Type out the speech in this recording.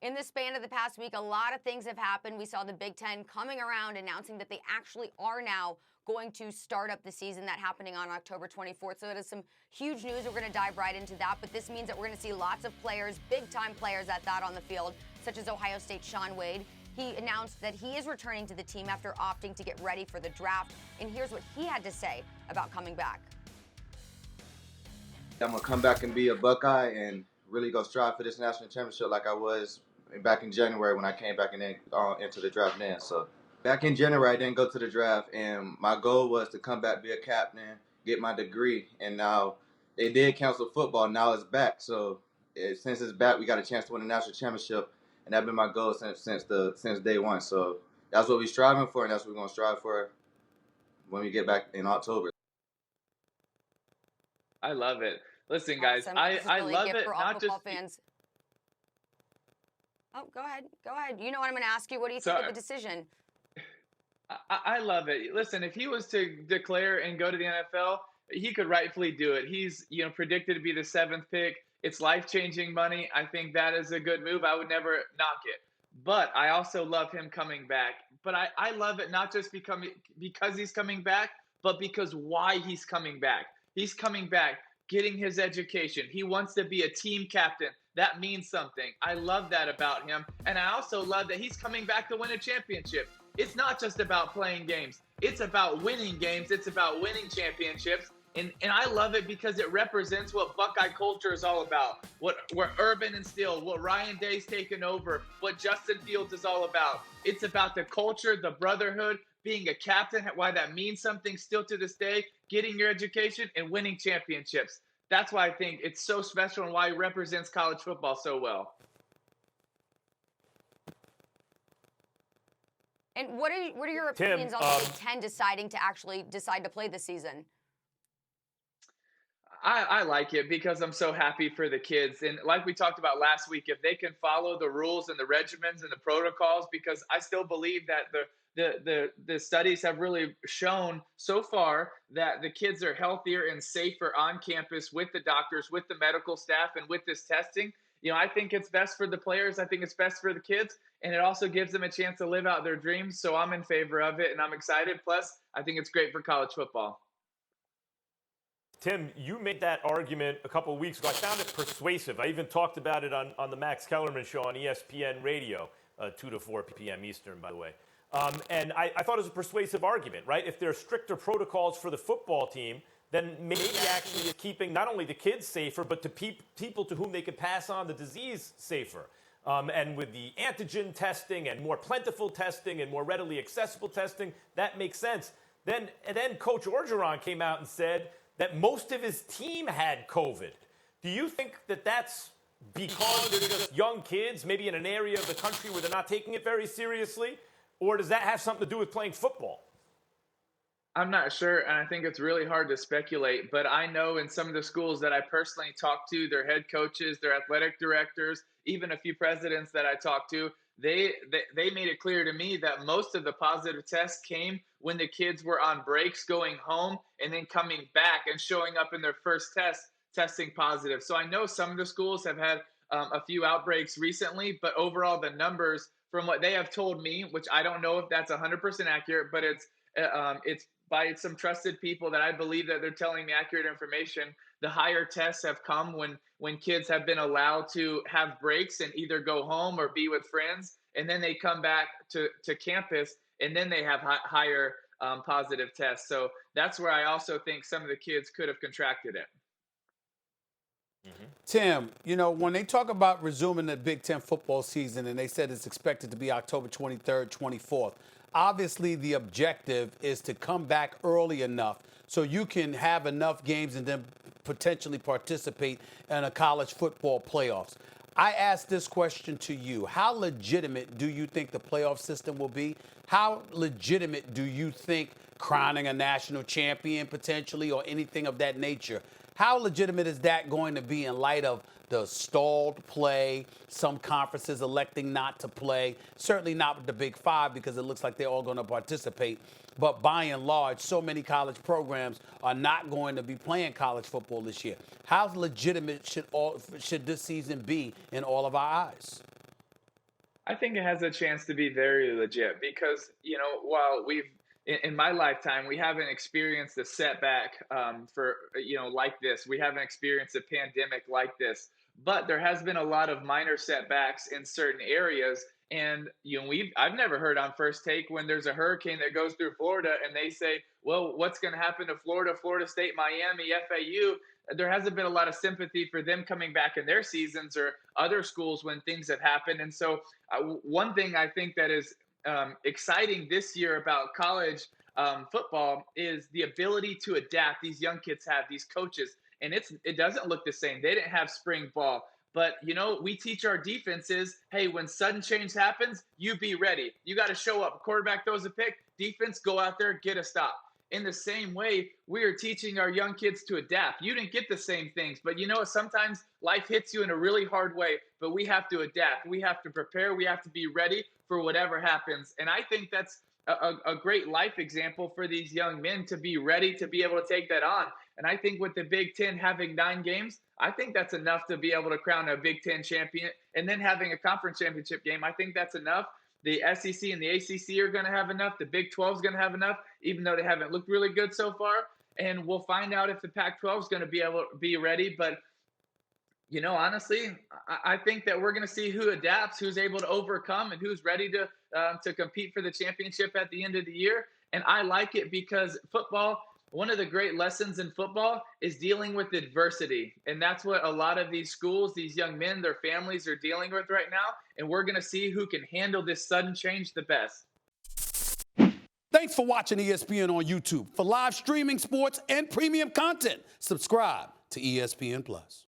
In the span of the past week, a lot of things have happened. We saw the Big Ten coming around announcing that they actually are now going to start up the season, that happening on October 24th. So it is some huge news. We're going to dive right into that. But this means that we're going to see lots of players, big-time players at that, on the field, such as Ohio State's Shaun Wade. He announced that he is returning to the team after opting to get ready for the draft. And here's what he had to say about coming back. I'm going to come back and be a Buckeye and really go strive for this national championship like I was back in January when I came back and then into the draft then. So back in January, I didn't go to the draft, and my goal was to come back, be a captain, get my degree. And now they did cancel football. Now it's back. So since it's back, we got a chance to win the national championship, and that's been my goal since day one. So that's what we're striving for, and that's what we're going to strive for when we get back in October. I love it. Listen, guys, Awesome. I really love a gift it. for all Not football just fans. Oh, go ahead. Go ahead. You know what I'm going to ask you. What do you think of the decision? I love it. Listen, if he was to declare and go to the NFL, he could rightfully do it. He's, predicted to be the 7th pick. It's life-changing money. I think that is a good move. I would never knock it. But I also love him coming back. But I love it not just because he's coming back, but because why he's coming back. He's coming back, getting his education. He wants to be a team captain. That means something. I love that about him. And I also love that he's coming back to win a championship. It's not just about playing games. It's about winning games. It's about winning championships. And I love it because it represents what Buckeye culture is all about. What Urban instilled, what Ryan Day's taken over, what Justin Fields is all about. It's about the culture, the brotherhood, being a captain, why that means something still to this day, getting your education and winning championships. That's why I think it's so special and why he represents college football so well. And what are your opinions on the Big Ten deciding to actually decide to play this season? I like it because I'm so happy for the kids. And like we talked about last week, if they can follow the rules and the regimens and the protocols, because I still believe that the studies have really shown so far that the kids are healthier and safer on campus with the doctors, with the medical staff, and with this testing. I think it's best for the players. I think it's best for the kids. And it also gives them a chance to live out their dreams. So I'm in favor of it, and I'm excited. Plus, I think it's great for college football. Tim, you made that argument a couple of weeks ago. I found it persuasive. I even talked about it on the Max Kellerman show on ESPN Radio, 2 to 4 p.m. Eastern, by the way. And I thought it was a persuasive argument, right? If there are stricter protocols for the football team, then maybe actually it's keeping not only the kids safer, but to people to whom they could pass on the disease safer. And with the antigen testing and more plentiful testing and more readily accessible testing, that makes sense. Then Coach Orgeron came out and said that most of his team had COVID. Do you think that that's because they're just young kids, maybe in an area of the country where they're not taking it very seriously? Or does that have something to do with playing football? I'm not sure, and I think it's really hard to speculate, but I know in some of the schools that I personally talked to, their head coaches, their athletic directors, even a few presidents that I talked to, they made it clear to me that most of the positive tests came when the kids were on breaks going home and then coming back and showing up in their first test testing positive. So I know some of the schools have had a few outbreaks recently, but overall the numbers from what they have told me, which I don't know if that's 100% accurate, but it's by some trusted people that I believe that they're telling me accurate information. The higher tests have come when kids have been allowed to have breaks and either go home or be with friends, and then they come back to campus, and then they have higher positive tests. So that's where I also think some of the kids could have contracted it. Mm-hmm. Tim, when they talk about resuming the Big Ten football season and they said it's expected to be October 23rd, 24th, obviously the objective is to come back early enough so you can have enough games and then potentially participate in a college football playoffs. I ask this question to you. How legitimate do you think the playoff system will be? How legitimate do you think crowning a national champion potentially or anything of that nature? How legitimate is that going to be in light of the stalled play, some conferences electing not to play, certainly not with the Big Five because it looks like they're all going to participate. But by and large, so many college programs are not going to be playing college football this year. How legitimate should this season be in all of our eyes? I think it has a chance to be very legit because, while in my lifetime, we haven't experienced a setback like this. We haven't experienced a pandemic like this, but there has been a lot of minor setbacks in certain areas. And, I've never heard on First Take when there's a hurricane that goes through Florida and they say, well, what's going to happen to Florida, Florida State, Miami, FAU? There hasn't been a lot of sympathy for them coming back in their seasons or other schools when things have happened. And so one thing I think that is exciting this year about college football is the ability to adapt. These young kids have these coaches, and it doesn't look the same. They didn't have spring ball. But, we teach our defenses, hey, when sudden change happens, you be ready. You got to show up. Quarterback throws a pick, defense, go out there, get a stop. In the same way, we are teaching our young kids to adapt. You didn't get the same things, but sometimes life hits you in a really hard way, but we have to adapt. We have to prepare. We have to be ready for whatever happens. And I think that's a great life example for these young men to be ready to be able to take that on. And I think with the Big Ten having 9 games, I think that's enough to be able to crown a Big Ten champion. And then having a conference championship game, I think that's enough. The SEC and the ACC are going to have enough. The Big 12 is going to have enough, even though they haven't looked really good so far. And we'll find out if the Pac-12 is going to be able to be ready. But, honestly, I think that we're going to see who adapts, who's able to overcome, and who's ready to compete for the championship at the end of the year. And I like it because football, one of the great lessons in football is dealing with adversity. And that's what a lot of these schools, these young men, their families are dealing with right now. And we're going to see who can handle this sudden change the best. Thanks for watching ESPN on YouTube. For live streaming sports and premium content, subscribe to ESPN+.